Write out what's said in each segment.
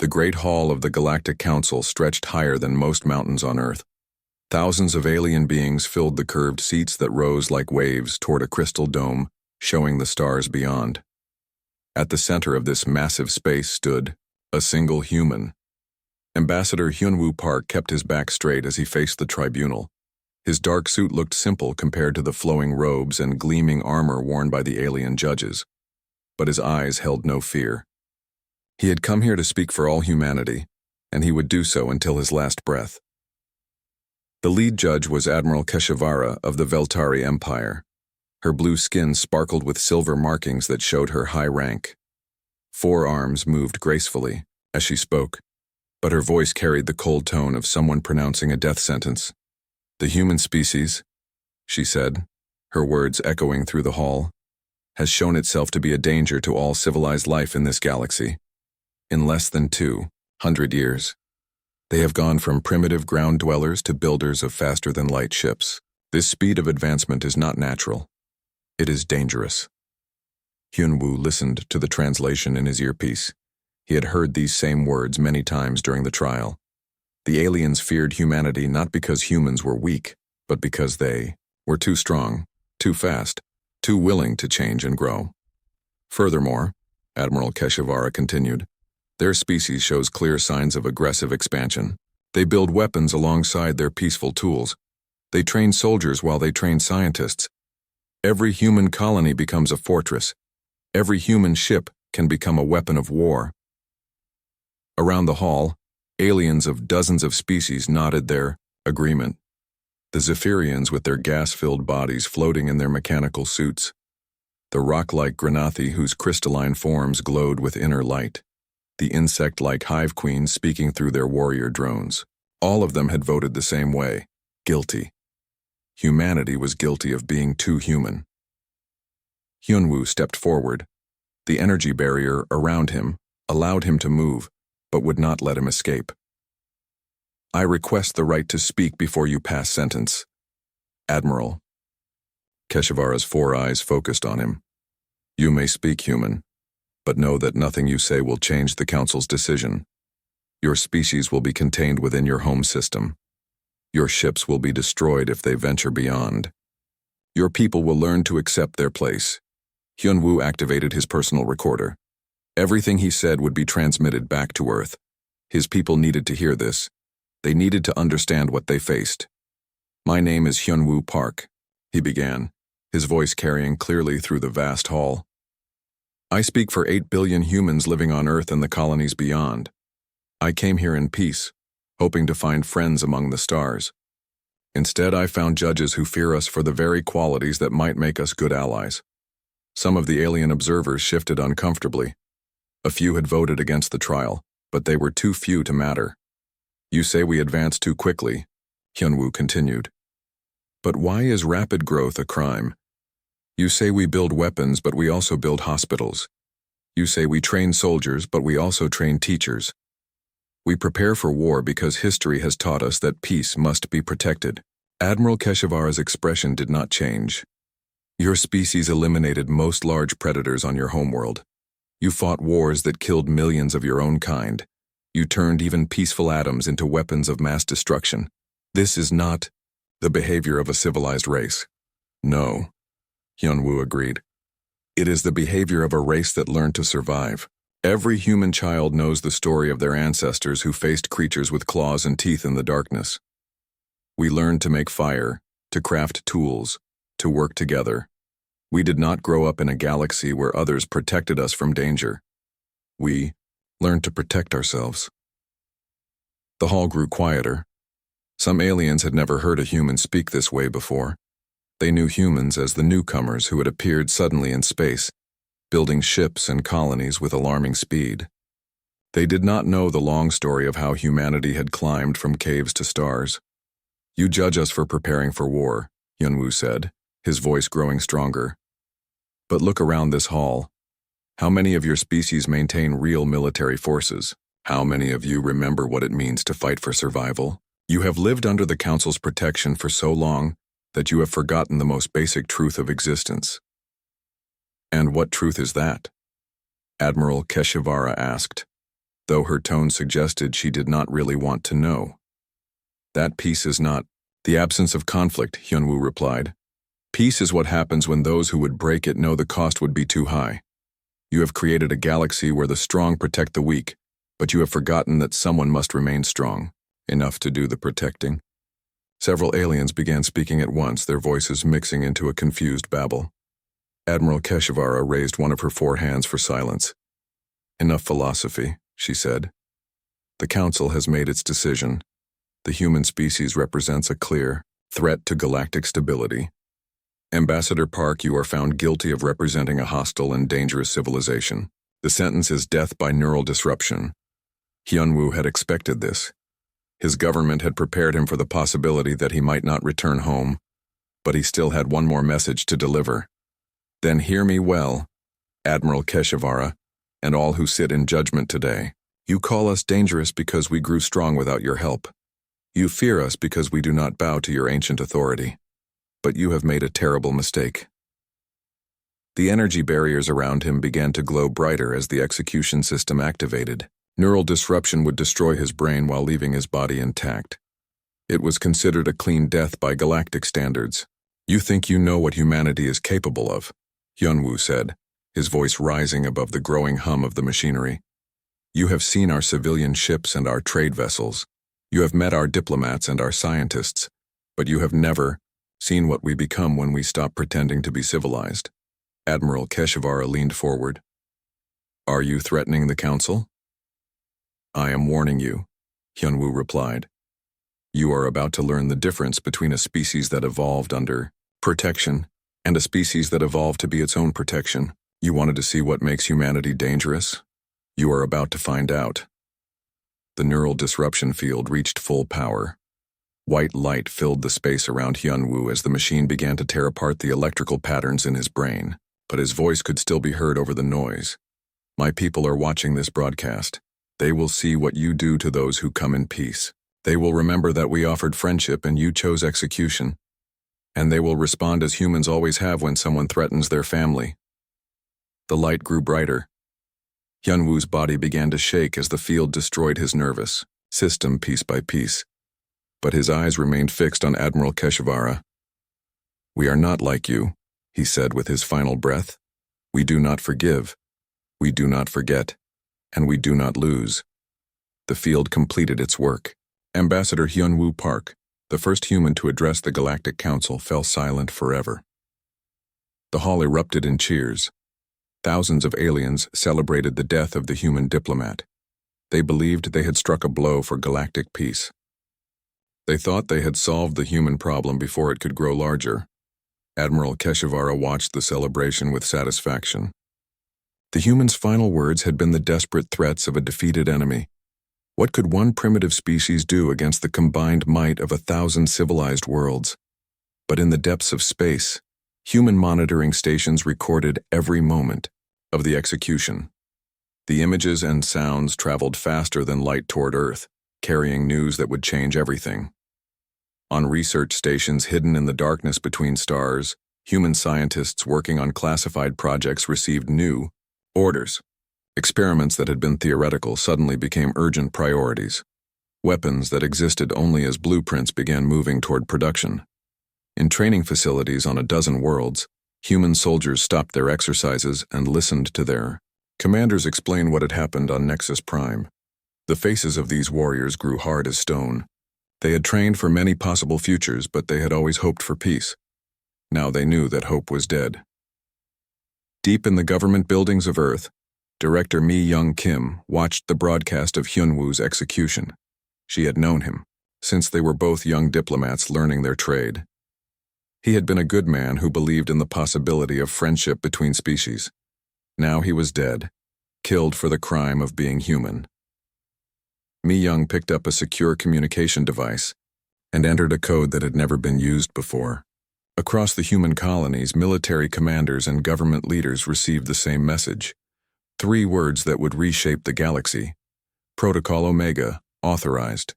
The Great Hall of the Galactic Council stretched higher than most mountains on Earth. Thousands of alien beings filled the curved seats that rose like waves toward a crystal dome, showing the stars beyond. At the center of this massive space stood a single human. Ambassador Hyunwoo Park kept his back straight as he faced the tribunal. His dark suit looked simple compared to the flowing robes and gleaming armor worn by the alien judges. But his eyes held no fear. He had come here to speak for all humanity, and he would do so until his last breath. The lead judge was Admiral Keshivara of the Veltari Empire. Her blue skin sparkled with silver markings that showed her high rank. 4 arms moved gracefully as she spoke, but her voice carried the cold tone of someone pronouncing a death sentence. "The human species," she said, her words echoing through the hall, "has shown itself to be a danger to all civilized life in this galaxy. In less than 200 years, they have gone from primitive ground dwellers to builders of faster-than-light ships. This speed of advancement is not natural. It is dangerous." Hyunwoo listened to the translation in his earpiece. He had heard these same words many times during the trial. The aliens feared humanity not because humans were weak, but because they were too strong, too fast, too willing to change and grow. Furthermore, Admiral Keshivara continued, their species shows clear signs of aggressive expansion. They build weapons alongside their peaceful tools. They train soldiers while they train scientists. Every human colony becomes a fortress. Every human ship can become a weapon of war. Around the hall, aliens of dozens of species nodded their agreement. The Zephyrians with their gas-filled bodies floating in their mechanical suits. The rock-like Granathi whose crystalline forms glowed with inner light. The insect-like hive queens speaking through their warrior drones. All of them had voted the same way, guilty. Humanity was guilty of being too human. Hyunwoo stepped forward. The energy barrier around him allowed him to move, but would not let him escape. "I request the right to speak before you pass sentence. Admiral." Keshivara's 4 eyes focused on him. "You may speak, human, but know that nothing you say will change the Council's decision. Your species will be contained within your home system. Your ships will be destroyed if they venture beyond. Your people will learn to accept their place." Hyunwoo activated his personal recorder. Everything he said would be transmitted back to Earth. His people needed to hear this. They needed to understand what they faced. "My name is Hyunwoo Park," he began, his voice carrying clearly through the vast hall. "I speak for 8 billion humans living on Earth and the colonies beyond. I came here in peace, hoping to find friends among the stars. Instead, I found judges who fear us for the very qualities that might make us good allies." Some of the alien observers shifted uncomfortably. A few had voted against the trial, but they were too few to matter. "You say we advance too quickly," Hyunwoo continued. "But why is rapid growth a crime? You say we build weapons, but we also build hospitals. You say we train soldiers, but we also train teachers. We prepare for war because history has taught us that peace must be protected." Admiral Keshivara's expression did not change. "Your species eliminated most large predators on your homeworld. You fought wars that killed millions of your own kind. You turned even peaceful atoms into weapons of mass destruction. This is not the behavior of a civilized race." "No," Hyunwoo agreed. "It is the behavior of a race that learned to survive. Every human child knows the story of their ancestors who faced creatures with claws and teeth in the darkness. We learned to make fire, to craft tools, to work together. We did not grow up in a galaxy where others protected us from danger. We learned to protect ourselves." The hall grew quieter. Some aliens had never heard a human speak this way before. They knew humans as the newcomers who had appeared suddenly in space, building ships and colonies with alarming speed. They did not know the long story of how humanity had climbed from caves to stars. "You judge us for preparing for war," Hyunwoo said, his voice growing stronger. "But look around this hall. How many of your species maintain real military forces? How many of you remember what it means to fight for survival? You have lived under the Council's protection for so long that you have forgotten the most basic truth of existence." "And what truth is that?" Admiral Keshivara asked. though her tone suggested she did not really want to know. That peace is not the absence of conflict, Hyunwoo replied. Peace is what happens when those who would break it know the cost would be too high. You have created a galaxy where the strong protect the weak, but you have forgotten that someone must remain strong, enough to do the protecting. Several aliens began speaking at once, their voices mixing into a confused babble. Admiral Keshivara raised one of her 4 hands for silence. Enough philosophy, she said. The Council has made its decision. The human species represents a clear threat to galactic stability. Ambassador Park, you are found guilty of representing a hostile and dangerous civilization. The sentence is death by neural disruption. Hyunwoo had expected this. His government had prepared him for the possibility that he might not return home, but he still had one more message to deliver. Then hear me well, Admiral Keshivara, and all who sit in judgment today. You call us dangerous because we grew strong without your help. You fear us because we do not bow to your ancient authority. But you have made a terrible mistake. The energy barriers around him began to glow brighter as the execution system activated. Neural disruption would destroy his brain while leaving his body intact. It was considered a clean death by galactic standards. You think you know what humanity is capable of, Hyunwoo said, his voice rising above the growing hum of the machinery. You have seen our civilian ships and our trade vessels. You have met our diplomats and our scientists, but you have never seen what we become when we stop pretending to be civilized. Admiral Keshivara leaned forward. Are you threatening the Council? I am warning you, Hyunwoo replied. You are about to learn the difference between a species that evolved under protection and a species that evolved to be its own protection. You wanted to see what makes humanity dangerous? You are about to find out. The neural disruption field reached full power. White light filled the space around Hyunwoo as the machine began to tear apart the electrical patterns in his brain, but his voice could still be heard over the noise. My people are watching this broadcast. They will see what you do to those who come in peace. They will remember that we offered friendship and you chose execution. And they will respond as humans always have when someone threatens their family. The light grew brighter. Hyunwoo's body began to shake as the field destroyed his nervous system piece by piece. But his eyes remained fixed on Admiral Keshivara. We are not like you, he said with his final breath. We do not forgive. We do not forget. And we do not lose. The field completed its work. Ambassador Hyunwoo Park, the first human to address the Galactic Council, fell silent forever. The hall erupted in cheers. Thousands of aliens celebrated the death of the human diplomat. They believed they had struck a blow for galactic peace. They thought they had solved the human problem before it could grow larger. Admiral Keshivara watched the celebration with satisfaction. The humans' final words had been the desperate threats of a defeated enemy. What could one primitive species do against the combined might of 1,000 civilized worlds? But in the depths of space, human monitoring stations recorded every moment of the execution. The images and sounds traveled faster than light toward Earth, carrying news that would change everything. On research stations hidden in the darkness between stars, human scientists working on classified projects received new orders. Experiments that had been theoretical suddenly became urgent priorities. Weapons that existed only as blueprints began moving toward production. In training facilities on a dozen worlds, human soldiers stopped their exercises and listened to their commanders explain what had happened on Nexus Prime. The faces of these warriors grew hard as stone. They had trained for many possible futures, but they had always hoped for peace. Now they knew that hope was dead. Deep in the government buildings of Earth, Director Mi Young Kim watched the broadcast of Hyunwoo's execution. She had known him, since they were both young diplomats learning their trade. He had been a good man who believed in the possibility of friendship between species. Now he was dead, killed for the crime of being human. Mi Young picked up a secure communication device and entered a code that had never been used before. Across the human colonies, military commanders and government leaders received the same message. 3 words that would reshape the galaxy. Protocol Omega, authorized.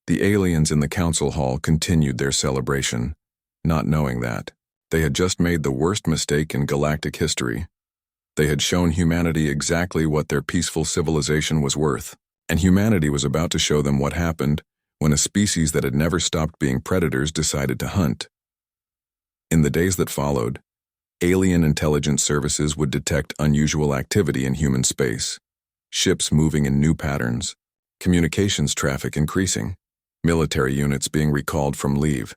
The aliens in the council hall continued their celebration, not knowing that they had just made the worst mistake in galactic history. They had shown humanity exactly what their peaceful civilization was worth, and humanity was about to show them what happened when a species that had never stopped being predators decided to hunt. In the days that followed, alien intelligence services would detect unusual activity in human space, ships moving in new patterns, communications traffic increasing, military units being recalled from leave.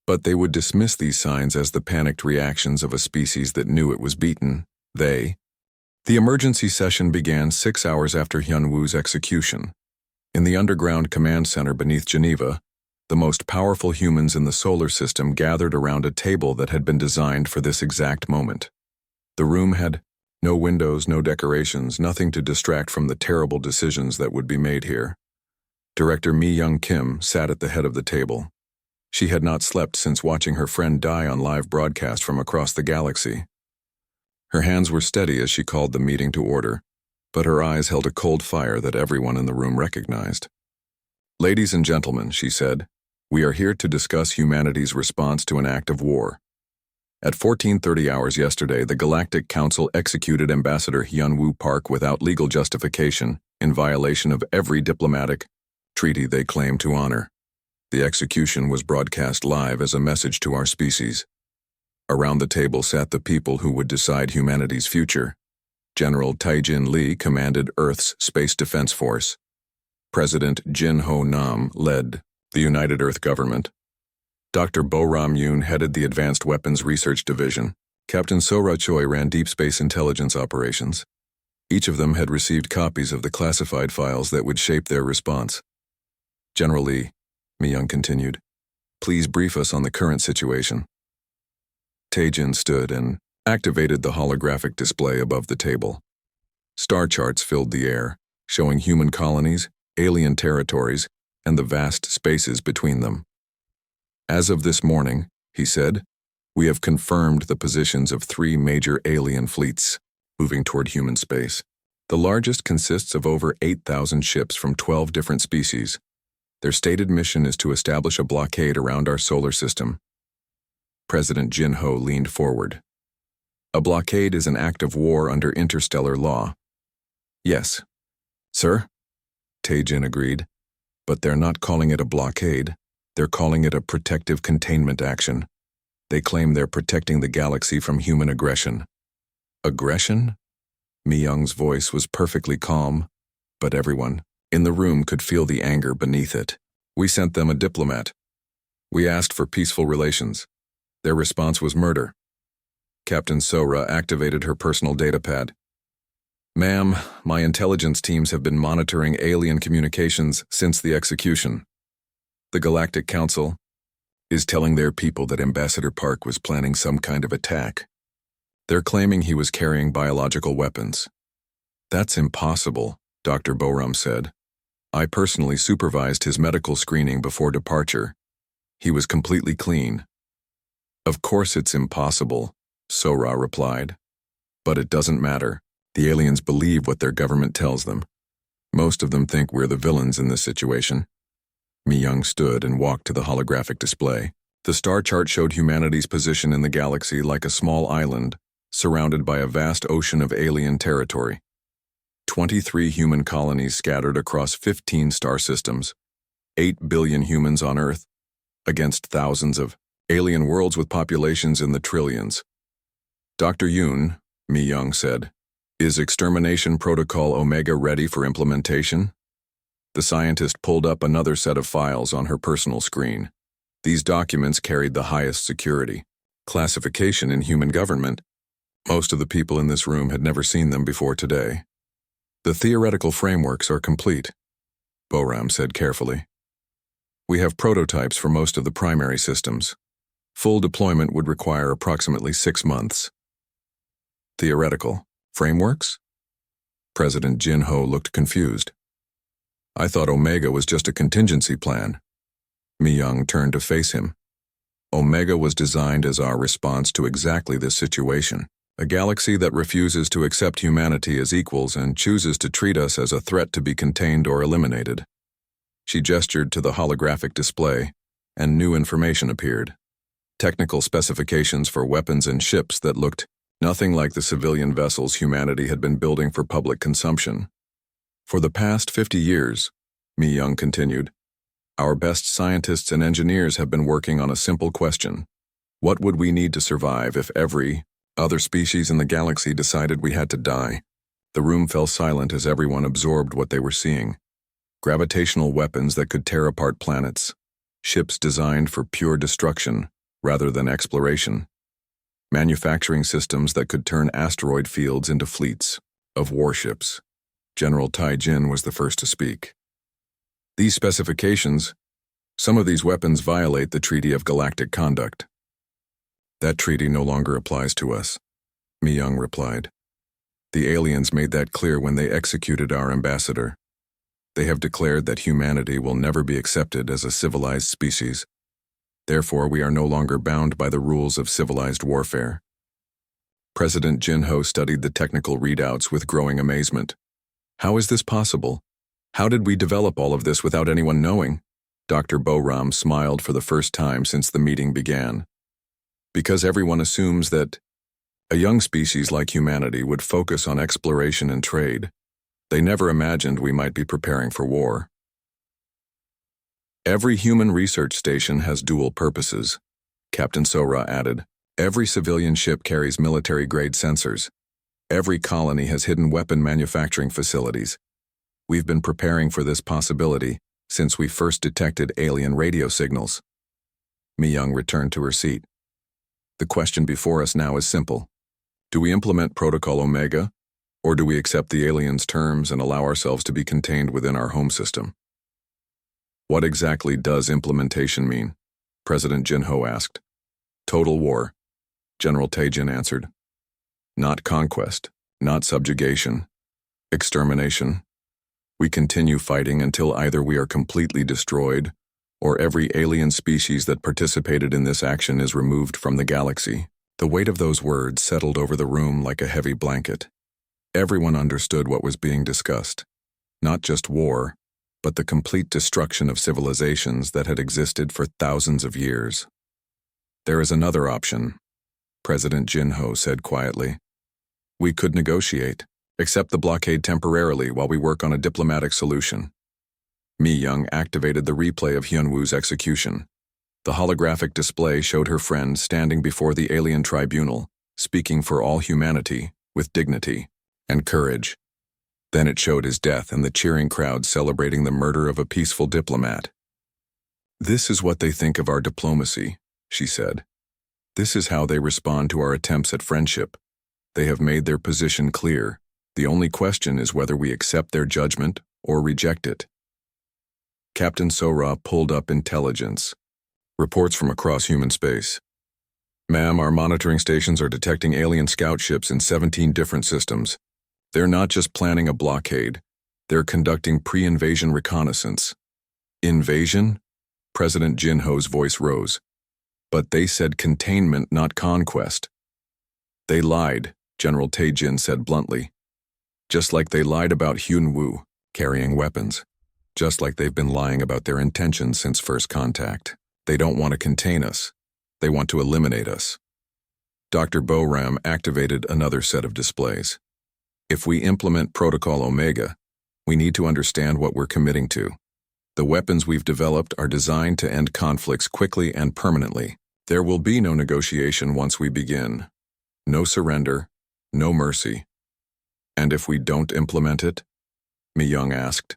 But they would dismiss these signs as the panicked reactions of a species that knew it was beaten. The emergency session began 6 hours after Hyun-woo's execution. In the underground command center beneath Geneva, the most powerful humans in the solar system gathered around a table that had been designed for this exact moment. The room had no windows, no decorations, nothing to distract from the terrible decisions that would be made here. Director Mi-young Kim sat at the head of the table. She had not slept since watching her friend die on live broadcast from across the galaxy. Her hands were steady as she called the meeting to order, but her eyes held a cold fire that everyone in the room recognized. "Ladies and gentlemen," she said, "we are here to discuss humanity's response to an act of war. At 14:30 hours yesterday, the Galactic Council executed Ambassador Hyun-woo Park without legal justification, in violation of every diplomatic treaty they claim to honor. The execution was broadcast live as a message to our species. Around the table sat the people who would decide humanity's future. General Tae-jin Lee commanded Earth's Space Defense Force. President Jin-ho Nam led the United Earth Government. Dr. Bo-ram-yoon headed the Advanced Weapons Research Division. Captain So-ra Choi ran Deep Space Intelligence Operations. Each of them had received copies of the classified files that would shape their response. "General Lee," Mi-young continued, "please brief us on the current situation." Tae-jin stood and activated the holographic display above the table. Star charts filled the air, showing human colonies, alien territories, and the vast spaces between them. "As of this morning," he said, "we have confirmed the positions of 3 major alien fleets moving toward human space. The largest consists of over 8,000 ships from 12 different species. Their stated mission is to establish a blockade around our solar system." President Jin-ho leaned forward. "A blockade is an act of war under interstellar law." "Yes, sir," Tae-jin agreed, "but they're not calling it a blockade. They're calling it a protective containment action. They claim they're protecting the galaxy from human aggression." "Aggression?" Mi-young's voice was perfectly calm, but everyone in the room could feel the anger beneath it. "We sent them a diplomat. We asked for peaceful relations. Their response was murder." Captain So-ra activated her personal datapad. "Ma'am, my intelligence teams have been monitoring alien communications since the execution. The Galactic Council is telling their people that Ambassador Park was planning some kind of attack. They're claiming he was carrying biological weapons." "That's impossible," Dr. Bo-ram said. "I personally supervised his medical screening before departure. He was completely clean." "Of course it's impossible," So-ra replied. "But it doesn't matter. The aliens believe what their government tells them. Most of them think we're the villains in this situation." Mi-young stood and walked to the holographic display. The star chart showed humanity's position in the galaxy like a small island, surrounded by a vast ocean of alien territory. 23 human colonies scattered across 15 star systems, 8 billion humans on Earth, against thousands of alien worlds with populations in the trillions. "Dr. Yoon," Mi-young said, "is Extermination Protocol Omega ready for implementation?" The scientist pulled up another set of files on her personal screen. These documents carried the highest security classification in human government. Most of the people in this room had never seen them before today. "The theoretical frameworks are complete," Bo-ram said carefully. "We have prototypes for most of the primary systems. Full deployment would require approximately 6 months." "Theoretical frameworks?" President Jin-ho looked confused. "I thought Omega was just a contingency plan." Mi-young turned to face him. "Omega was designed as our response to exactly this situation. A galaxy that refuses to accept humanity as equals and chooses to treat us as a threat to be contained or eliminated." She gestured to the holographic display, and new information appeared. Technical specifications for weapons and ships that looked Nothing like the civilian vessels humanity had been building for public consumption. For the past 50 years, Mi Young continued, our best scientists and engineers have been working on a simple question. What would we need to survive if every other species in the galaxy decided we had to die? The room fell silent as everyone absorbed what they were seeing. Gravitational weapons that could tear apart planets. Ships designed for pure destruction rather than exploration. Manufacturing systems that could turn asteroid fields into fleets of warships. General Tai Jin was the first to speak. These specifications, some of these weapons violate the Treaty of Galactic Conduct. That treaty no longer applies to us, Mi Young replied. The aliens made that clear when they executed our ambassador. They have declared that humanity will never be accepted as a civilized species. Therefore, we are no longer bound by the rules of civilized warfare. President Jin Ho studied the technical readouts with growing amazement. How is this possible? How did we develop all of this without anyone knowing? Dr. Boram smiled for the first time since the meeting began. Because everyone assumes that a young species like humanity would focus on exploration and trade. They never imagined we might be preparing for war. Every human research station has dual purposes, Captain Sora added. Every civilian ship carries military-grade sensors. Every colony has hidden weapon manufacturing facilities. We've been preparing for this possibility since we first detected alien radio signals. Mi Young returned to her seat. The question before us now is simple. Do we implement Protocol Omega, or do we accept the aliens' terms and allow ourselves to be contained within our home system? What exactly does implementation mean? President Jin Ho asked. Total war, General Taejin answered. Not conquest, not subjugation. Extermination. We continue fighting until either we are completely destroyed, or every alien species that participated in this action is removed from the galaxy. The weight of those words settled over the room like a heavy blanket. Everyone understood what was being discussed. Not just war, but the complete destruction of civilizations that had existed for thousands of years. There is another option, President Jin Ho said quietly. We could negotiate, accept the blockade temporarily while we work on a diplomatic solution. Mi Young activated the replay of Hyunwoo's execution. The holographic display showed her friend standing before the alien tribunal, speaking for all humanity, with dignity and courage. Then it showed his death and the cheering crowd celebrating the murder of a peaceful diplomat. This is what they think of our diplomacy, she said. This is how they respond to our attempts at friendship. They have made their position clear. The only question is whether we accept their judgment or reject it. Captain Sora pulled up intelligence. Reports from across human space. Ma'am, our monitoring stations are detecting alien scout ships in 17 different systems. They're not just planning a blockade. They're conducting pre-invasion reconnaissance. Invasion? President Jin Ho's voice rose. But they said containment, not conquest. They lied, General Taejin said bluntly. Just like they lied about Hyunwoo carrying weapons. Just like they've been lying about their intentions since first contact. They don't want to contain us. They want to eliminate us. Dr. Boram activated another set of displays. If we implement Protocol Omega, we need to understand what we're committing to. The weapons we've developed are designed to end conflicts quickly and permanently. There will be no negotiation once we begin. No surrender, no mercy. And if we don't implement it? Mi Young asked.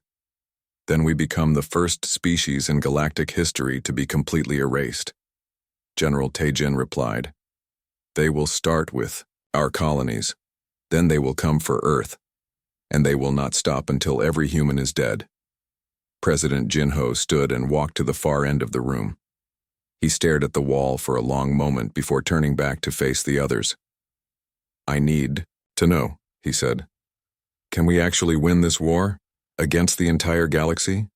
Then we become the first species in galactic history to be completely erased. General Taejin replied. They will start with our colonies. Then they will come for Earth. And they will not stop until every human is dead. President Jin Ho stood and walked to the far end of the room. He stared at the wall for a long moment before turning back to face the others. I need to know, he said. Can we actually win this war? Against the entire galaxy?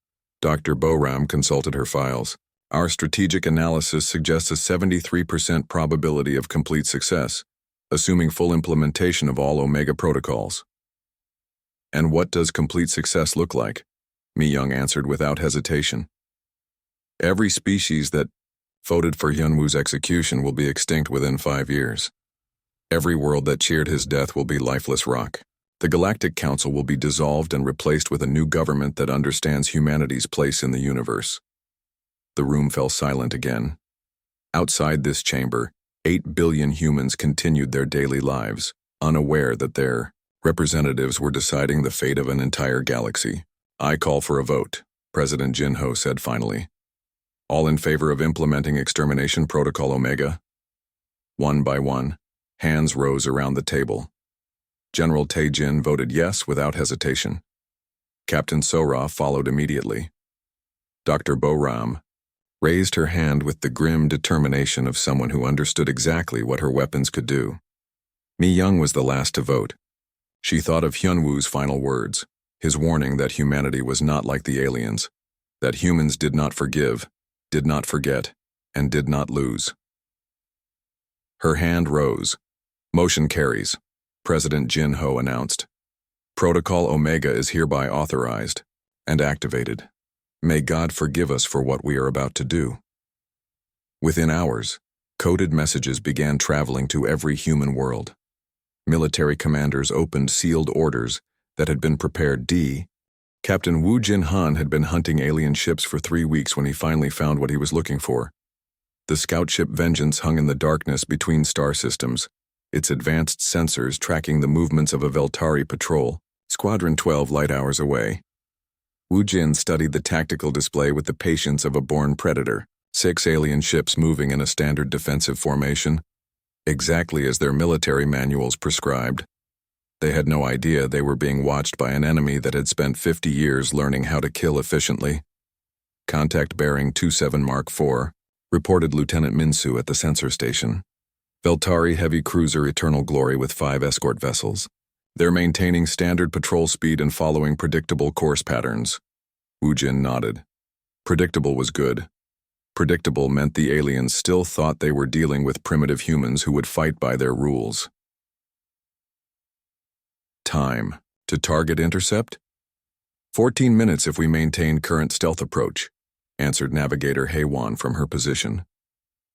Dr. Boram consulted her files. Our strategic analysis suggests a 73% probability of complete success, assuming full implementation of all Omega protocols. And what does complete success look like? Mi Young answered without hesitation. Every species that voted for Hyunwoo's execution will be extinct within 5 years. Every world that cheered his death will be lifeless rock. The Galactic Council will be dissolved and replaced with a new government that understands humanity's place in the universe. The room fell silent again. Outside this chamber, 8 billion humans continued their daily lives, unaware that their representatives were deciding the fate of an entire galaxy. "I call for a vote," President Jinho said finally. "All in favor of implementing Extermination Protocol Omega?" One by one, hands rose around the table. General Tae-jin voted yes without hesitation. Captain Sora followed immediately. Dr. Bo-ram raised her hand with the grim determination of someone who understood exactly what her weapons could do. Mi-young was the last to vote. She thought of Hyunwoo's final words, his warning that humanity was not like the aliens, that humans did not forgive, did not forget, and did not lose. Her hand rose. "Motion carries," President Jinho announced. "Protocol Omega is hereby authorized and activated. May God forgive us for what we are about to do." Within hours, coded messages began traveling to every human world. Military commanders opened sealed orders that had been prepared. Captain Woo Jin-han had been hunting alien ships for 3 weeks when he finally found what he was looking for. The scout ship Vengeance hung in the darkness between star systems, its advanced sensors tracking the movements of a Veltari patrol, Squadron 12 light-hours away. Woo Jin studied the tactical display with the patience of a born predator, 6 alien ships moving in a standard defensive formation, exactly as their military manuals prescribed. They had no idea they were being watched by an enemy that had spent 50 years learning how to kill efficiently. "Contact bearing 27 Mark IV, reported Lieutenant Minsu at the sensor station. Veltari heavy cruiser Eternal Glory with 5 escort vessels. They're maintaining standard patrol speed and following predictable course patterns." Woo Jin nodded. Predictable was good. Predictable meant the aliens still thought they were dealing with primitive humans who would fight by their rules. "Time to target intercept? 14 minutes if we maintain current stealth approach," answered Navigator Haewon from her position.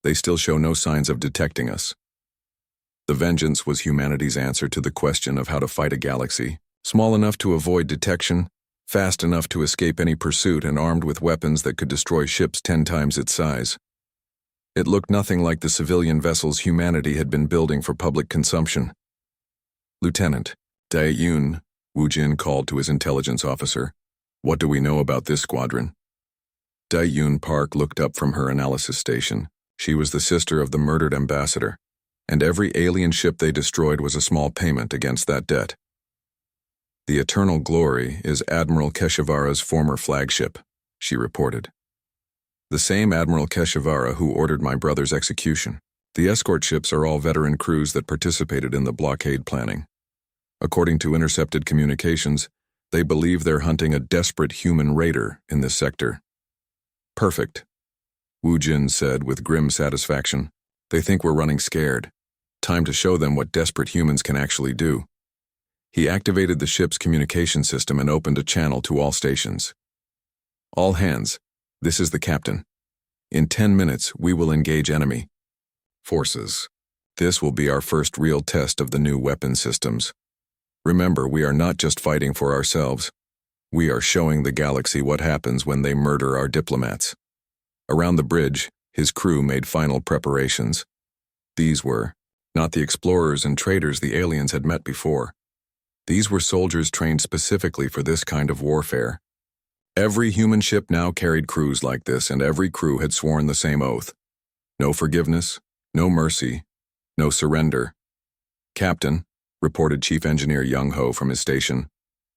"They still show no signs of detecting us." The Vengeance was humanity's answer to the question of how to fight a galaxy, small enough to avoid detection, fast enough to escape any pursuit, and armed with weapons that could destroy ships 10 times its size. It looked nothing like the civilian vessels humanity had been building for public consumption. "Lieutenant Dae-yoon," Woo Jin called to his intelligence officer, "what do we know about this squadron?" Dae-yoon Park looked up from her analysis station. She was the sister of the murdered ambassador, and every alien ship they destroyed was a small payment against that debt. "The Eternal Glory is Admiral Keshivara's former flagship," she reported. "The same Admiral Keshivara who ordered my brother's execution. The escort ships are all veteran crews that participated in the blockade planning. According to intercepted communications, they believe they're hunting a desperate human raider in this sector." "Perfect," Woo Jin said with grim satisfaction. "They think we're running scared. Time to show them what desperate humans can actually do." He activated the ship's communication system and opened a channel to all stations. "All hands, this is the captain. In 10 minutes, we will engage enemy forces. This will be our first real test of the new weapon systems. Remember, we are not just fighting for ourselves. We are showing the galaxy what happens when they murder our diplomats." Around the bridge, his crew made final preparations. These were not the explorers and traders the aliens had met before. These were soldiers trained specifically for this kind of warfare. Every human ship now carried crews like this, and every crew had sworn the same oath. No forgiveness, no mercy, no surrender. "Captain," reported Chief Engineer Young-ho from his station,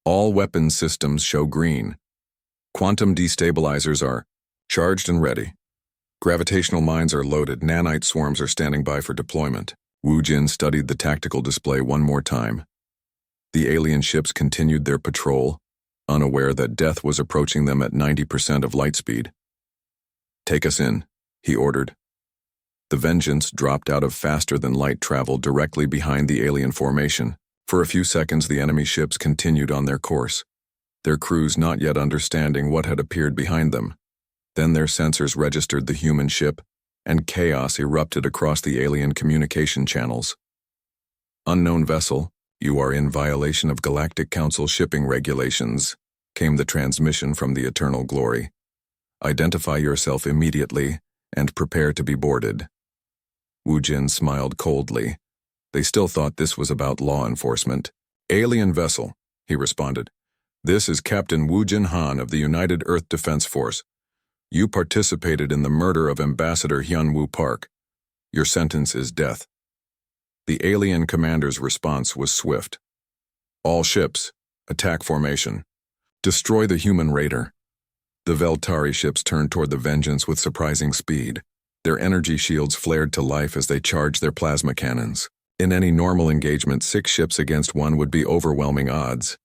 "all weapons systems show green. Quantum destabilizers are charged and ready. Gravitational mines are loaded, nanite swarms are standing by for deployment." Woo Jin studied the tactical display one more time. The alien ships continued their patrol, unaware that death was approaching them at 90% of light speed. "Take us in," he ordered. The Vengeance dropped out of faster-than-light travel directly behind the alien formation. For a few seconds, the enemy ships continued on their course, their crews not yet understanding what had appeared behind them. Then their sensors registered the human ship, and chaos erupted across the alien communication channels. Unknown vessel, you are in violation of Galactic Council shipping regulations, came the transmission from the Eternal Glory. Identify yourself immediately and prepare to be boarded. Wu Jin smiled coldly. They still thought this was about law enforcement. Alien vessel, he responded. This is Captain Wu Jin Han of the United Earth Defense Force. You participated in the murder of Ambassador Hyunwoo Park. Your sentence is death. The alien commander's response was swift. All ships, attack formation. Destroy the human raider. The Veltari ships turned toward the Vengeance with surprising speed. Their energy shields flared to life as they charged their plasma cannons. In any normal engagement, 6 ships against 1 would be overwhelming odds.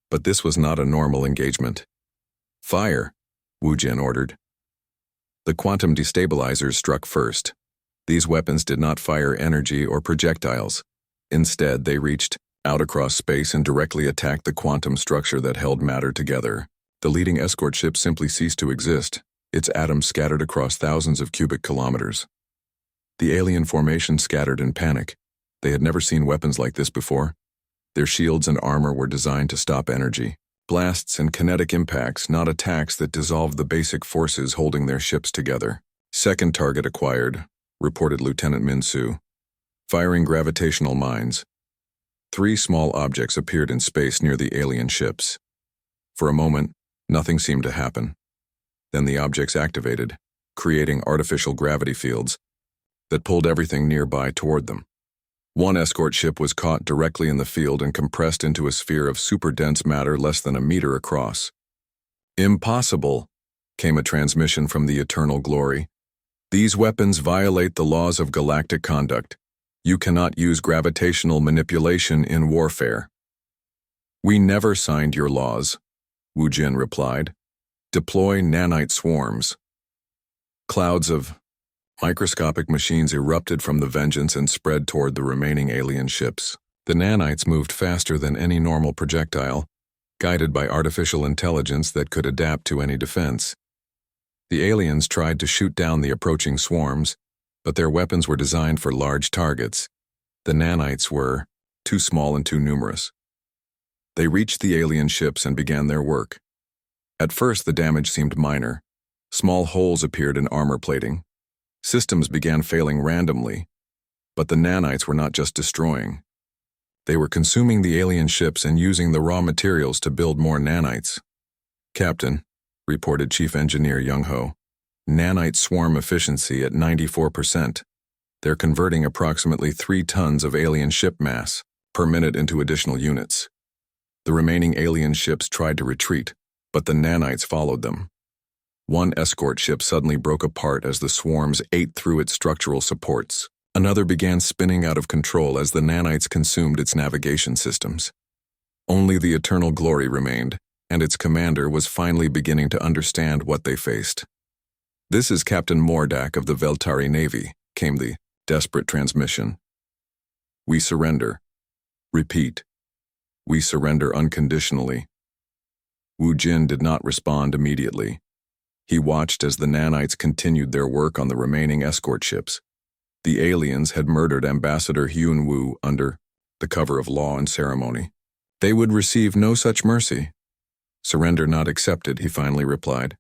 But this was not a normal engagement. Fire, Wu Jin ordered. The quantum destabilizers struck first. These weapons did not fire energy or projectiles. Instead, they reached out across space and directly attacked the quantum structure that held matter together. The leading escort ship simply ceased to exist, its atoms scattered across thousands of cubic kilometers. The alien formation scattered in panic. They had never seen weapons like this before. Their shields and armor were designed to stop energy. Blasts and kinetic impacts, not attacks that dissolved the basic forces holding their ships together. Second target acquired, reported Lieutenant Min-Su. Firing gravitational mines. 3 small objects appeared in space near the alien ships. For a moment, nothing seemed to happen. Then the objects activated, creating artificial gravity fields that pulled everything nearby toward them. One escort ship was caught directly in the field and compressed into a sphere of super-dense matter less than a meter across. Impossible, came a transmission from the Eternal Glory. These weapons violate the laws of galactic conduct. You cannot use gravitational manipulation in warfare. We never signed your laws, Wu Jin replied. Deploy nanite swarms. Clouds of microscopic machines erupted from the Vengeance and spread toward the remaining alien ships. The nanites moved faster than any normal projectile, guided by artificial intelligence that could adapt to any defense. The aliens tried to shoot down the approaching swarms, but their weapons were designed for large targets. The nanites were too small and too numerous. They reached the alien ships and began their work. At first, the damage seemed minor. Small holes appeared in armor plating. Systems began failing randomly, but the nanites were not just destroying. They were consuming the alien ships and using the raw materials to build more nanites. Captain, reported Chief Engineer Young-ho, nanite swarm efficiency at 94%. They're converting approximately 3 tons of alien ship mass per minute into additional units. The remaining alien ships tried to retreat, but the nanites followed them. One escort ship suddenly broke apart as the swarms ate through its structural supports. Another began spinning out of control as the nanites consumed its navigation systems. Only the Eternal Glory remained, and its commander was finally beginning to understand what they faced. This is Captain Mordak of the Veltari Navy, came the desperate transmission. We surrender. Repeat. We surrender unconditionally. Wu Jin did not respond immediately. He watched as the nanites continued their work on the remaining escort ships. The aliens had murdered Ambassador Hyunwoo under the cover of law and ceremony. They would receive no such mercy. Surrender not accepted, he finally replied.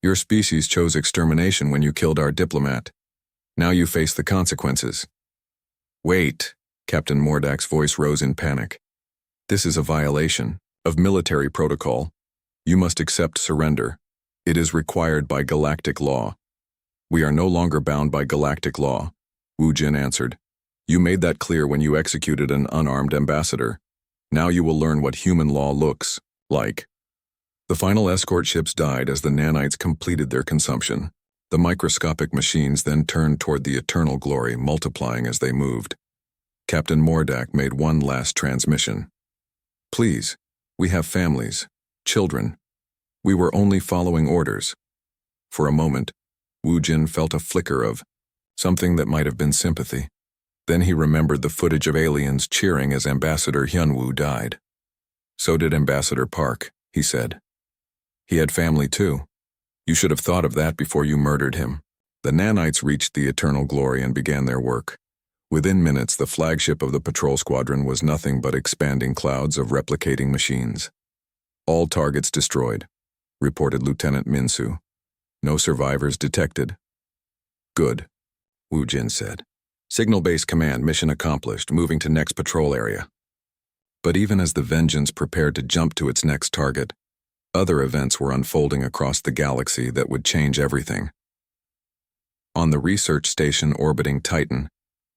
Your species chose extermination when you killed our diplomat. Now you face the consequences. Wait, Captain Mordak's voice rose in panic. This is a violation of military protocol. You must accept surrender. It is required by galactic law. We are no longer bound by galactic law, Wu Jin answered. You made that clear when you executed an unarmed ambassador. Now you will learn what human law looks like. The final escort ships died as the nanites completed their consumption. The microscopic machines then turned toward the Eternal Glory, multiplying as they moved. Captain Mordak made one last transmission. Please, we have families, children. We were only following orders. For a moment, Wu Jin felt a flicker of something that might have been sympathy. Then he remembered the footage of aliens cheering as Ambassador Hyunwoo died. So did Ambassador Park, he said. He had family too. You should have thought of that before you murdered him. The nanites reached the Eternal Glory and began their work. Within minutes, the flagship of the patrol squadron was nothing but expanding clouds of replicating machines. All targets destroyed, reported Lieutenant Minsu. No survivors detected. Good, Wu Jin said. Signal base command, mission accomplished, moving to next patrol area. But even as the Vengeance prepared to jump to its next target, other events were unfolding across the galaxy that would change everything. On the research station orbiting Titan,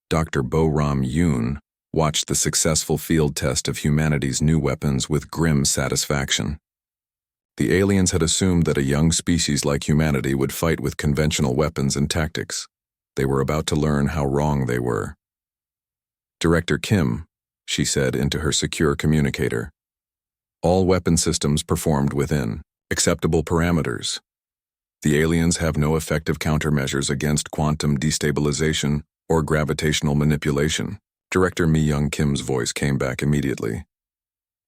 Dr. Bo-Ram Yoon watched the successful field test of humanity's new weapons with grim satisfaction. The aliens had assumed that a young species like humanity would fight with conventional weapons and tactics. They were about to learn how wrong they were. Director Kim, she said into her secure communicator. All weapon systems performed within acceptable parameters. The aliens have no effective countermeasures against quantum destabilization or gravitational manipulation. Director Mi-young Kim's voice came back immediately.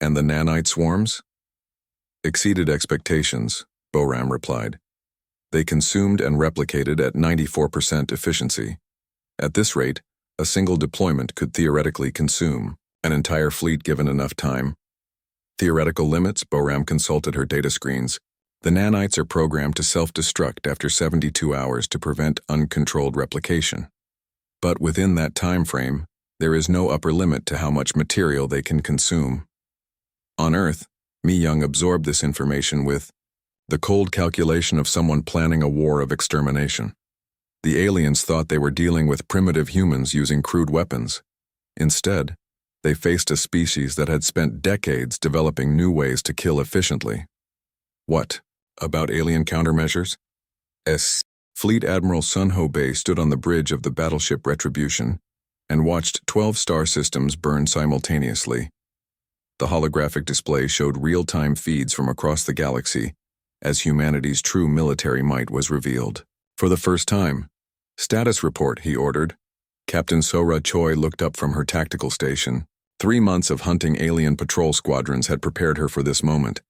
And the nanite swarms? Exceeded expectations, Bo-Ram replied. They consumed and replicated at 94% efficiency. At this rate, a single deployment could theoretically consume an entire fleet given enough time. Theoretical limits, Bo-Ram consulted her data screens. The nanites are programmed to self-destruct after 72 hours to prevent uncontrolled replication. But within that time frame, there is no upper limit to how much material they can consume. On Earth, Mi-young absorbed this information with the cold calculation of someone planning a war of extermination. The aliens thought they were dealing with primitive humans using crude weapons. Instead, they faced a species that had spent decades developing new ways to kill efficiently. What about alien countermeasures? Fleet Admiral Sun Ho-Bei stood on the bridge of the battleship Retribution and watched 12 star systems burn simultaneously. The holographic display showed real-time feeds from across the galaxy as humanity's true military might was revealed. For the first time, status report, he ordered. Captain Sora Choi looked up from her tactical station. 3 months of hunting alien patrol squadrons had prepared her for this moment,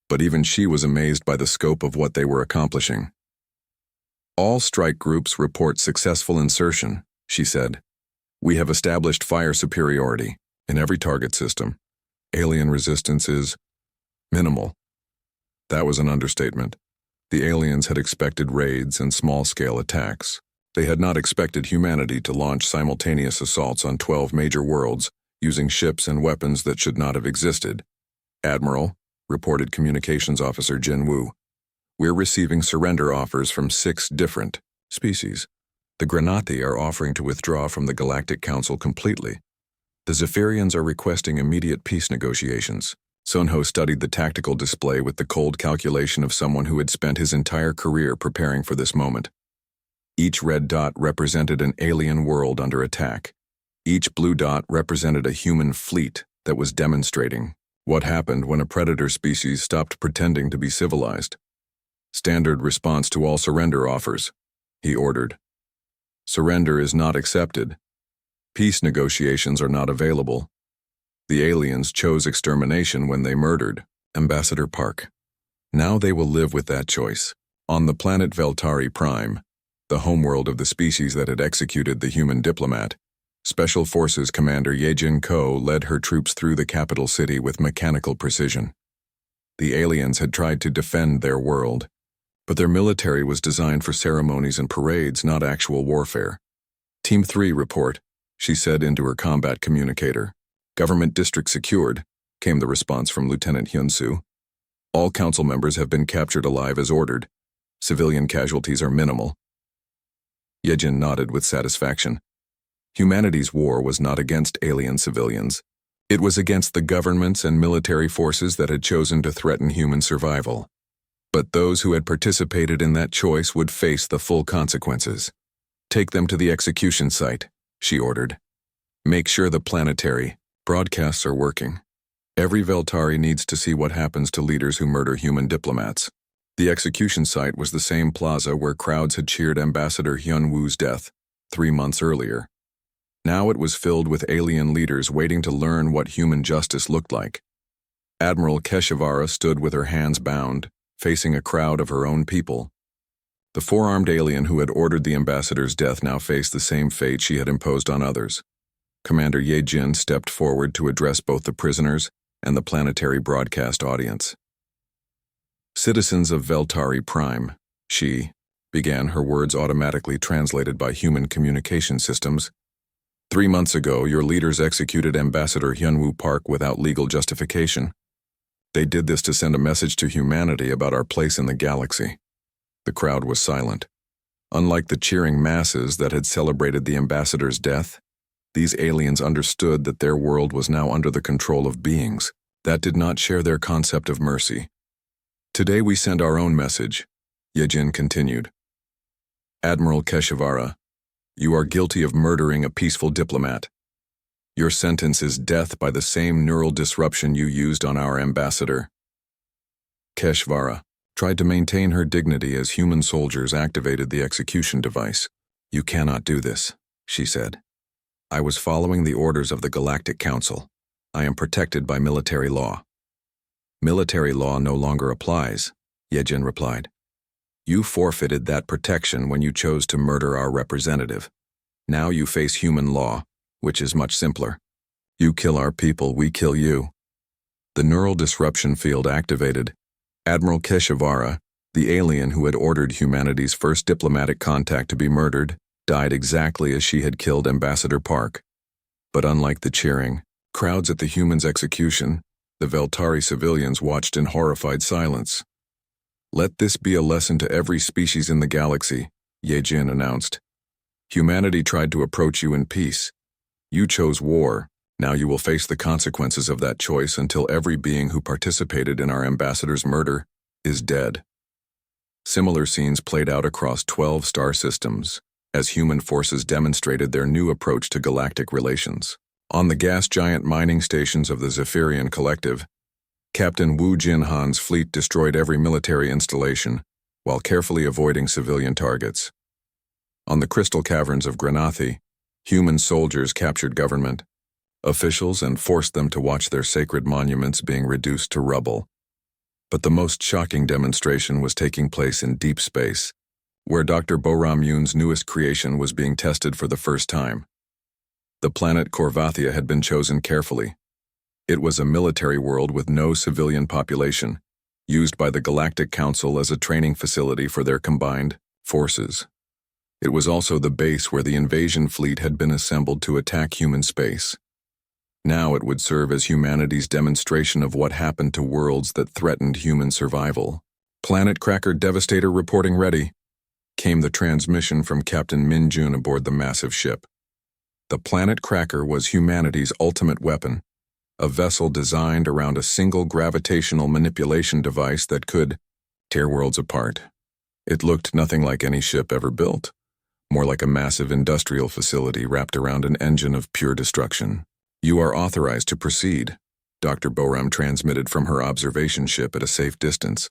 but even she was amazed by the scope of what they were accomplishing. All strike groups report successful insertion, she said. We have established fire superiority in every target system. Alien resistance is minimal. That was an understatement. The aliens had expected raids and small-scale attacks. They had not expected humanity to launch simultaneous assaults on 12 major worlds using ships and weapons that should not have existed. Admiral, reported Communications Officer Jin Woo, we're receiving surrender offers from 6 different species. The Granati are offering to withdraw from the Galactic Council completely. The Zephyrians are requesting immediate peace negotiations. Sun Ho studied the tactical display with the cold calculation of someone who had spent his entire career preparing for this moment. Each red dot represented an alien world under attack. Each blue dot represented a human fleet that was demonstrating what happened when a predator species stopped pretending to be civilized. Standard response to all surrender offers, he ordered. Surrender is not accepted. Peace negotiations are not available. The aliens chose extermination when they murdered Ambassador Park. Now they will live with that choice. On the planet Veltari Prime, the homeworld of the species that had executed the human diplomat, Special Forces Commander Yejin Ko led her troops through the capital city with mechanical precision. The aliens had tried to defend their world, but their military was designed for ceremonies and parades, not actual warfare. Team 3 report, she said into her combat communicator. Government district secured, came the response from Lieutenant Hyun-soo. All council members have been captured alive as ordered. Civilian casualties are minimal. Yejin nodded with satisfaction. Humanity's war was not against alien civilians. It was against the governments and military forces that had chosen to threaten human survival. But those who had participated in that choice would face the full consequences. Take them to the execution site, she ordered. Make sure the planetary broadcasts are working. Every Veltari needs to see what happens to leaders who murder human diplomats. The execution site was the same plaza where crowds had cheered Ambassador Hyun-woo's death 3 months earlier. Now it was filled with alien leaders waiting to learn what human justice looked like. Admiral Keshivara stood with her hands bound, facing a crowd of her own people. The 4-armed alien who had ordered the ambassador's death now faced the same fate she had imposed on others. Commander Ye-jin stepped forward to address both the prisoners and the planetary broadcast audience. Citizens of Veltari Prime, she began, her words automatically translated by human communication systems. 3 months ago, your leaders executed Ambassador Hyunwoo Park without legal justification. They did this to send a message to humanity about our place in the galaxy. The crowd was silent. Unlike the cheering masses that had celebrated the ambassador's death, these aliens understood that their world was now under the control of beings that did not share their concept of mercy. Today we send our own message, Ye-jin continued. Admiral Keshivara, you are guilty of murdering a peaceful diplomat. Your sentence is death by the same neural disruption you used on our ambassador. Keshivara tried to maintain her dignity as human soldiers activated the execution device. You cannot do this, she said. I was following the orders of the Galactic Council. I am protected by military law. Military law no longer applies, Ye-jin replied. You forfeited that protection when you chose to murder our representative. Now you face human law, which is much simpler. You kill our people, we kill you. The neural disruption field activated. Admiral Keshivara, the alien who had ordered humanity's first diplomatic contact to be murdered, died exactly as she had killed Ambassador Park. But unlike the cheering crowds at the human's execution, the Veltari civilians watched in horrified silence. Let this be a lesson to every species in the galaxy, Ye-jin announced. Humanity tried to approach you in peace. You chose war. Now you will face the consequences of that choice until every being who participated in our ambassador's murder is dead. Similar scenes played out across 12 star systems, as human forces demonstrated their new approach to galactic relations. On the gas giant mining stations of the Zephyrian Collective, Captain Wu Jinhan's fleet destroyed every military installation, while carefully avoiding civilian targets. On the crystal caverns of Granathi, human soldiers captured government officials and forced them to watch their sacred monuments being reduced to rubble. But the most shocking demonstration was taking place in deep space, where Dr. Boram Yoon's newest creation was being tested for the first time. The planet Corvathia had been chosen carefully. It was a military world with no civilian population, used by the Galactic Council as a training facility for their combined forces. It was also the base where the invasion fleet had been assembled to attack human space. Now it would serve as humanity's demonstration of what happened to worlds that threatened human survival. Planet Cracker Devastator reporting ready, came the transmission from Captain Min Jun aboard the massive ship. The Planet Cracker was humanity's ultimate weapon, a vessel designed around a single gravitational manipulation device that could tear worlds apart. It looked nothing like any ship ever built, more like a massive industrial facility wrapped around an engine of pure destruction. You are authorized to proceed, Dr. Boram transmitted from her observation ship at a safe distance.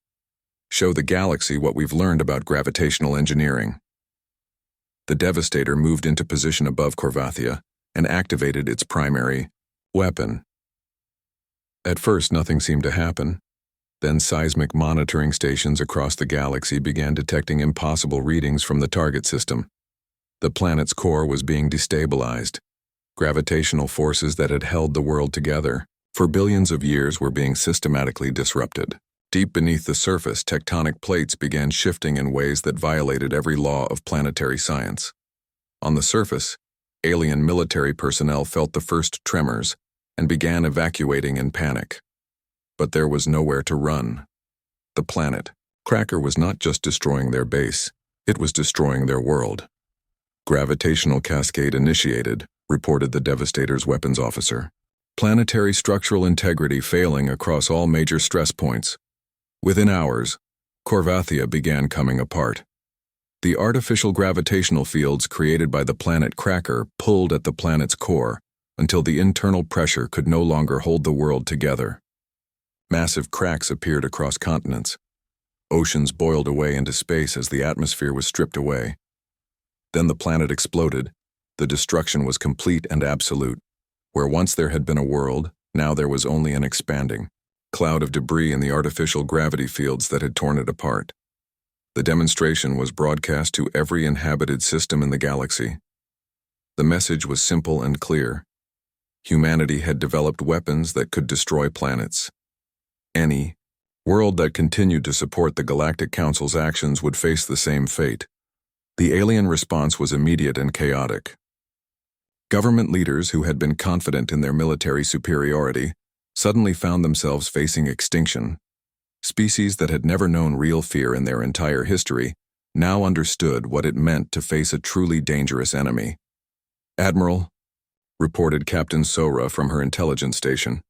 Show the galaxy what we've learned about gravitational engineering. The Devastator moved into position above Corvathia and activated its primary weapon. At first, nothing seemed to happen. Then seismic monitoring stations across the galaxy began detecting impossible readings from the target system. The planet's core was being destabilized. Gravitational forces that had held the world together for billions of years were being systematically disrupted. Deep beneath the surface, tectonic plates began shifting in ways that violated every law of planetary science. On the surface, alien military personnel felt the first tremors and began evacuating in panic. But there was nowhere to run. The planet Cracker was not just destroying their base, it was destroying their world. Gravitational cascade initiated, reported the Devastator's weapons officer. Planetary structural integrity failing across all major stress points. Within hours, Corvathia began coming apart. The artificial gravitational fields created by the planet Cracker pulled at the planet's core until the internal pressure could no longer hold the world together. Massive cracks appeared across continents. Oceans boiled away into space as the atmosphere was stripped away. Then the planet exploded. The destruction was complete and absolute. Where once there had been a world, now there was only an expanding cloud of debris in the artificial gravity fields that had torn it apart. The demonstration was broadcast to every inhabited system in the galaxy. The message was simple and clear. Humanity had developed weapons that could destroy planets. Any world that continued to support the Galactic Council's actions would face the same fate. The alien response was immediate and chaotic. Government leaders who had been confident in their military superiority suddenly found themselves facing extinction. Species that had never known real fear in their entire history now understood what it meant to face a truly dangerous enemy. "Admiral," reported Captain Sora from her intelligence station,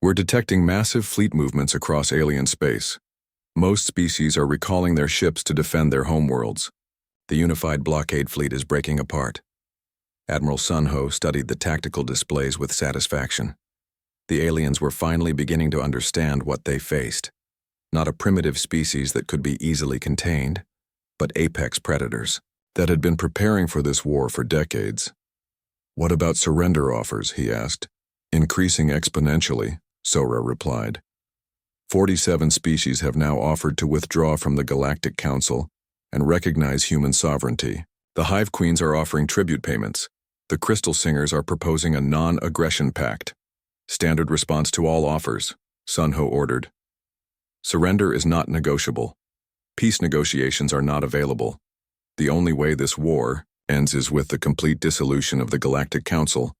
"we're detecting massive fleet movements across alien space. Most species are recalling their ships to defend their homeworlds. The unified blockade fleet is breaking apart." Admiral Sunho studied the tactical displays with satisfaction. The aliens were finally beginning to understand what they faced. Not a primitive species that could be easily contained, but apex predators that had been preparing for this war for decades. "What about surrender offers?" he asked. "Increasing exponentially," Sora replied. 47 species have now offered to withdraw from the Galactic Council and recognize human sovereignty. The Hive Queens are offering tribute payments. The Crystal Singers are proposing a non-aggression pact. "Standard response to all offers," Sunho ordered. "Surrender is not negotiable. Peace negotiations are not available. The only way this war ends is with the complete dissolution of the Galactic Council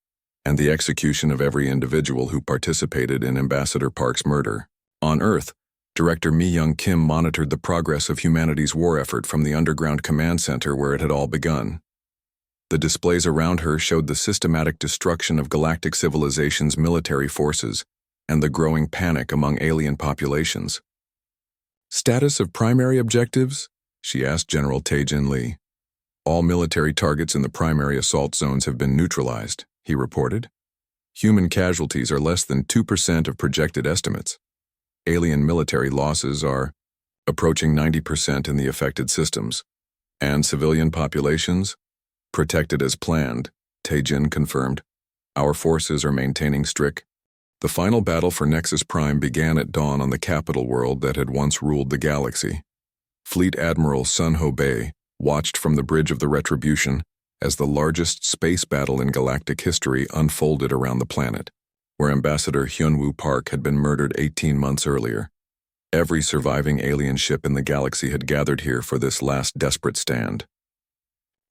and the execution of every individual who participated in Ambassador Park's murder." On Earth, Director Mi-young Kim monitored the progress of humanity's war effort from the underground command center where it had all begun. The displays around her showed the systematic destruction of galactic civilization's military forces and the growing panic among alien populations. "Status of primary objectives?" she asked General Tae-jin Lee. "All military targets in the primary assault zones have been neutralized," he reported. "Human casualties are less than 2% of projected estimates. Alien military losses are approaching 90% in the affected systems. And civilian populations? Protected as planned," Tae-jin confirmed. "Our forces are maintaining strict." The final battle for Nexus Prime began at dawn on the capital world that had once ruled the galaxy. Fleet Admiral Sunho Bay watched from the Bridge of the Retribution as the largest space battle in galactic history unfolded around the planet, where Ambassador Hyunwoo Park had been murdered 18 months earlier. Every surviving alien ship in the galaxy had gathered here for this last desperate stand.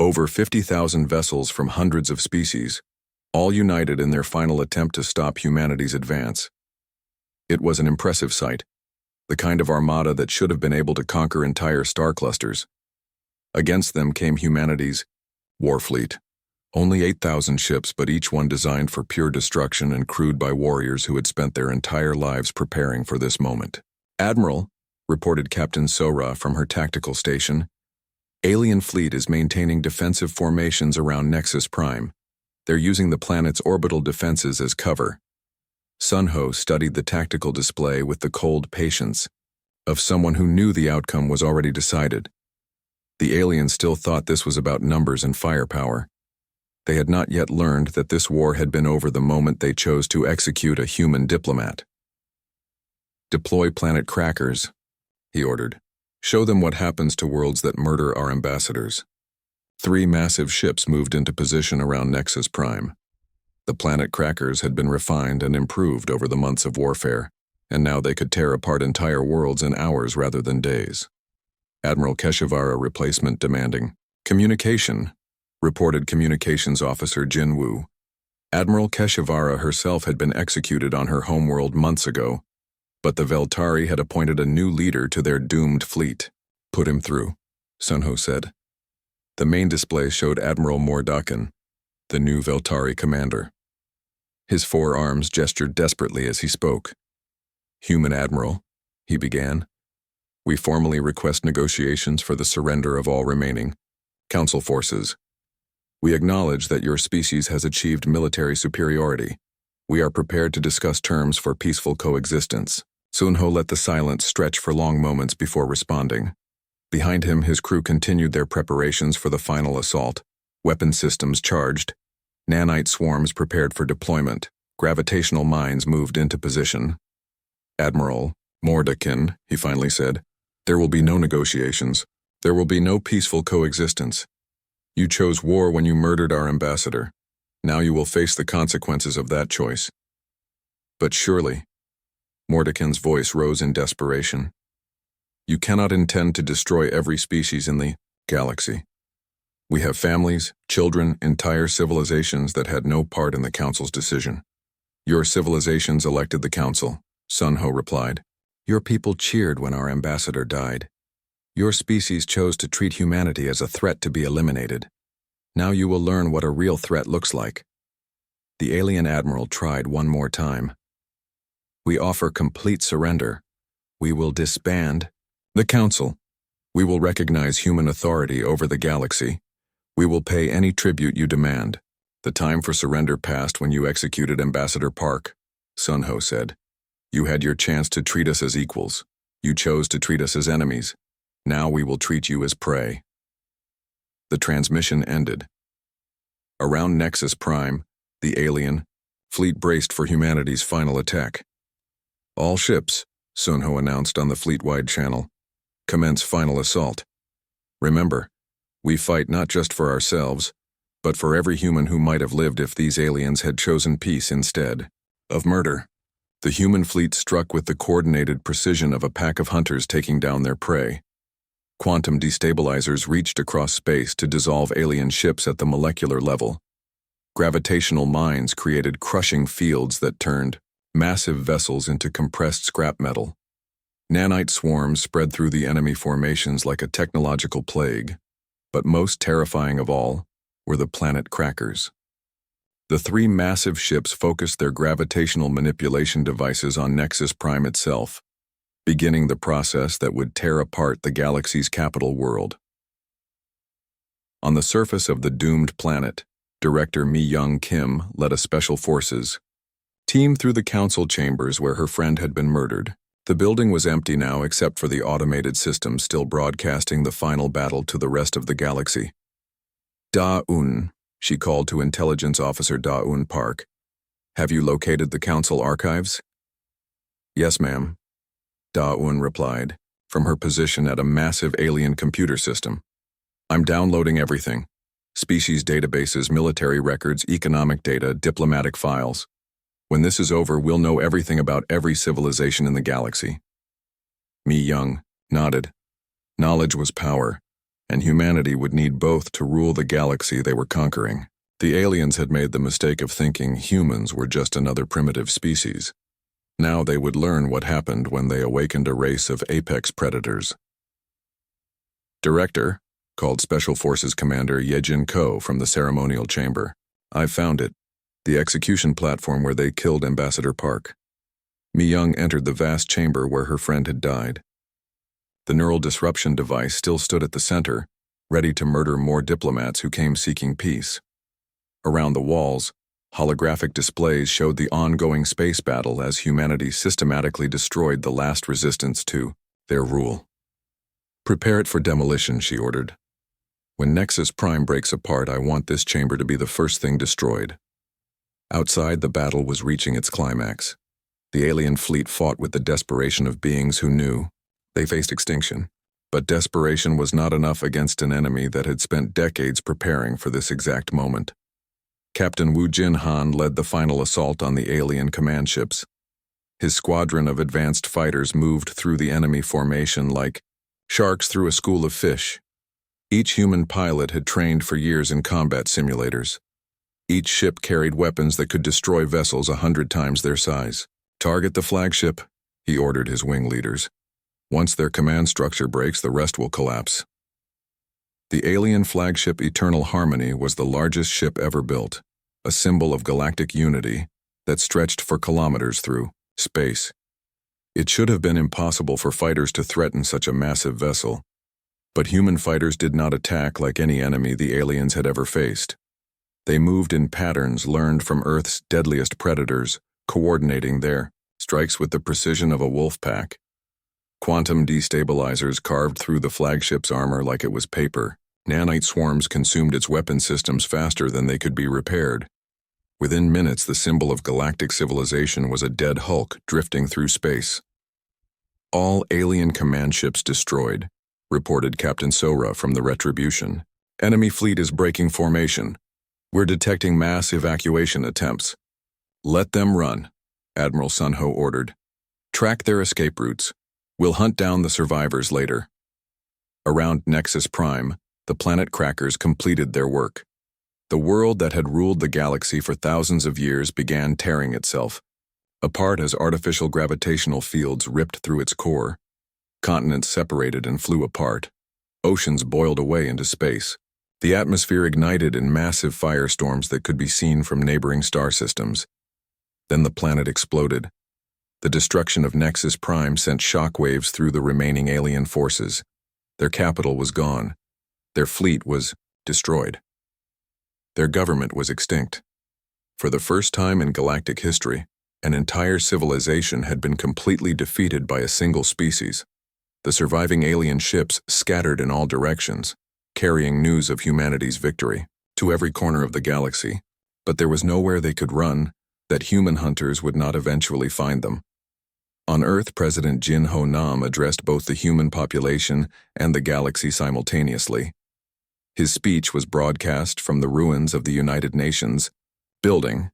Over 50,000 vessels from hundreds of species, all united in their final attempt to stop humanity's advance. It was an impressive sight, the kind of armada that should have been able to conquer entire star clusters. Against them came humanity's war fleet. Only 8,000 ships, but each one designed for pure destruction and crewed by warriors who had spent their entire lives preparing for this moment. "Admiral," reported Captain Sora from her tactical station, "alien fleet is maintaining defensive formations around Nexus Prime. They're using the planet's orbital defenses as cover." Sunho studied the tactical display with the cold patience of someone who knew the outcome was already decided. The aliens still thought this was about numbers and firepower. They had not yet learned that this war had been over the moment they chose to execute a human diplomat. "Deploy planet crackers," he ordered. "Show them what happens to worlds that murder our ambassadors." 3 massive ships moved into position around Nexus Prime. The planet crackers had been refined and improved over the months of warfare, and now they could tear apart entire worlds in hours rather than days. Admiral Keshivara replacement demanding. "Communication," reported Communications Officer Jin Woo. Admiral Keshivara herself had been executed on her homeworld months ago, but the Veltari had appointed a new leader to their doomed fleet. "Put him through," Sunho said. The main display showed Admiral Mordakan, the new Veltari commander. His 4 arms gestured desperately as he spoke. "Human Admiral," he began, "we formally request negotiations for the surrender of all remaining Council forces. We acknowledge that your species has achieved military superiority. We are prepared to discuss terms for peaceful coexistence." Sunho let the silence stretch for long moments before responding. Behind him, his crew continued their preparations for the final assault. Weapon systems charged, nanite swarms prepared for deployment, gravitational mines moved into position. "Admiral Mordakan," he finally said, "there will be no negotiations. There will be no peaceful coexistence. You chose war when you murdered our ambassador. Now you will face the consequences of that choice. But surely, Mordekin's voice rose in desperation. You cannot intend to destroy every species in the galaxy. We have families, children, entire civilizations that had no part in the Council's decision. Your civilizations elected the Council, Sunho replied. Your people cheered when our ambassador died. Your species chose to treat humanity as a threat to be eliminated. Now you will learn what a real threat looks like. The alien admiral tried one more time. We offer complete surrender. We will disband the Council. We will recognize human authority over the galaxy. We will pay any tribute you demand. The time for surrender passed when you executed Ambassador Park, Sunho said. You had your chance to treat us as equals. You chose to treat us as enemies. Now we will treat you as prey. The transmission ended. Around Nexus Prime, the alien fleet braced for humanity's final attack. All ships, Sunho announced on the fleet-wide channel, commence final assault. Remember, we fight not just for ourselves, but for every human who might have lived if these aliens had chosen peace instead of murder. The human fleet struck with the coordinated precision of a pack of hunters taking down their prey. Quantum destabilizers reached across space to dissolve alien ships at the molecular level. Gravitational mines created crushing fields that turned massive vessels into compressed scrap metal. Nanite swarms spread through the enemy formations like a technological plague, but most terrifying of all were the planet crackers. The three massive ships focused their gravitational manipulation devices on Nexus Prime itself, beginning the process that would tear apart the galaxy's capital world. On the surface of the doomed planet, Director Mi-young Kim led a special forces team through the council chambers where her friend had been murdered. The building was empty now except for the automated system still broadcasting the final battle to the rest of the galaxy. Da-un, she called to Intelligence Officer Da-un Park. Have you located the council archives? Yes, ma'am, Da-un replied, from her position at a massive alien computer system. I'm downloading everything. Species databases, military records, economic data, diplomatic files. When this is over, we'll know everything about every civilization in the galaxy. Mi-young nodded. Knowledge was power, and humanity would need both to rule the galaxy they were conquering. The aliens had made the mistake of thinking humans were just another primitive species. Now they would learn what happened when they awakened a race of apex predators. Director, called Special Forces Commander Yejin Ko from the ceremonial chamber. I've found it. The execution platform where they killed Ambassador Park. Mi-young entered the vast chamber where her friend had died. The neural disruption device still stood at the center, ready to murder more diplomats who came seeking peace. Around the walls, holographic displays showed the ongoing space battle as humanity systematically destroyed the last resistance to their rule. Prepare it for demolition, she ordered. When Nexus Prime breaks apart, I want this chamber to be the first thing destroyed. Outside, the battle was reaching its climax. The alien fleet fought with the desperation of beings who knew they faced extinction. But desperation was not enough against an enemy that had spent decades preparing for this exact moment. Captain Wu Jin-han led the final assault on the alien command ships. His squadron of advanced fighters moved through the enemy formation like sharks through a school of fish. Each human pilot had trained for years in combat simulators. Each ship carried weapons that could destroy vessels 100 times their size. Target the flagship, he ordered his wing leaders. Once their command structure breaks, the rest will collapse. The alien flagship Eternal Harmony was the largest ship ever built, a symbol of galactic unity that stretched for kilometers through space. It should have been impossible for fighters to threaten such a massive vessel, but human fighters did not attack like any enemy the aliens had ever faced. They moved in patterns learned from Earth's deadliest predators, coordinating their strikes with the precision of a wolf pack. Quantum destabilizers carved through the flagship's armor like it was paper. Nanite swarms consumed its weapon systems faster than they could be repaired. Within minutes, the symbol of galactic civilization was a dead hulk drifting through space. All alien command ships destroyed, reported Captain Sora from the Retribution. Enemy fleet is breaking formation. We're detecting mass evacuation attempts. Let them run, Admiral Sunho ordered. Track their escape routes. We'll hunt down the survivors later. Around Nexus Prime, the planet crackers completed their work. The world that had ruled the galaxy for thousands of years began tearing itself apart as artificial gravitational fields ripped through its core. Continents separated and flew apart. Oceans boiled away into space. The atmosphere ignited in massive firestorms that could be seen from neighboring star systems. Then the planet exploded. The destruction of Nexus Prime sent shockwaves through the remaining alien forces. Their capital was gone. Their fleet was destroyed. Their government was extinct. For the first time in galactic history, an entire civilization had been completely defeated by a single species. The surviving alien ships scattered in all directions, carrying news of humanity's victory to every corner of the galaxy, but there was nowhere they could run that human hunters would not eventually find them. On Earth, President Jin Ho Nam addressed both the human population and the galaxy simultaneously. His speech was broadcast from the ruins of the United Nations building,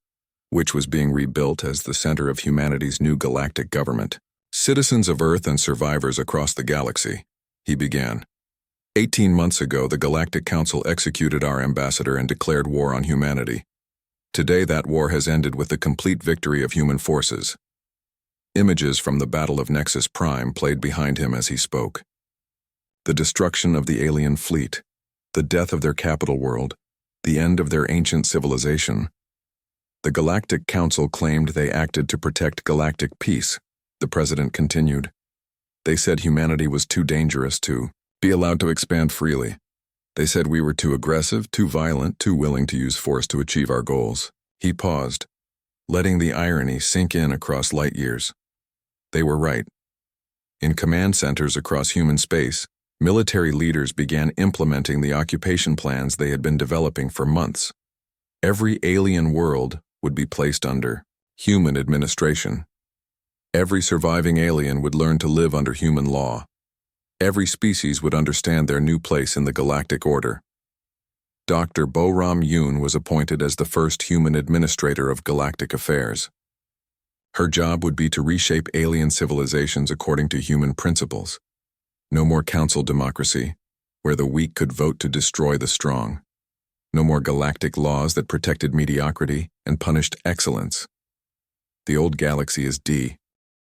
which was being rebuilt as the center of humanity's new galactic government. Citizens of Earth and survivors across the galaxy, he began. 18 months ago, the Galactic Council executed our ambassador and declared war on humanity. Today, that war has ended with the complete victory of human forces. Images from the Battle of Nexus Prime played behind him as he spoke. The destruction of the alien fleet, the death of their capital world, the end of their ancient civilization. The Galactic Council claimed they acted to protect galactic peace, the president continued. They said humanity was too dangerous to be allowed to expand freely. They said we were too aggressive, too violent, too willing to use force to achieve our goals. He paused, letting the irony sink in across light years. They were right. In command centers across human space, military leaders began implementing the occupation plans they had been developing for months. Every alien world would be placed under human administration. Every surviving alien would learn to live under human law. Every species would understand their new place in the galactic order. Dr. Bo-Ram Yoon was appointed as the first human administrator of galactic affairs. Her job would be to reshape alien civilizations according to human principles. No more council democracy, where the weak could vote to destroy the strong. No more galactic laws that protected mediocrity and punished excellence. The old galaxy is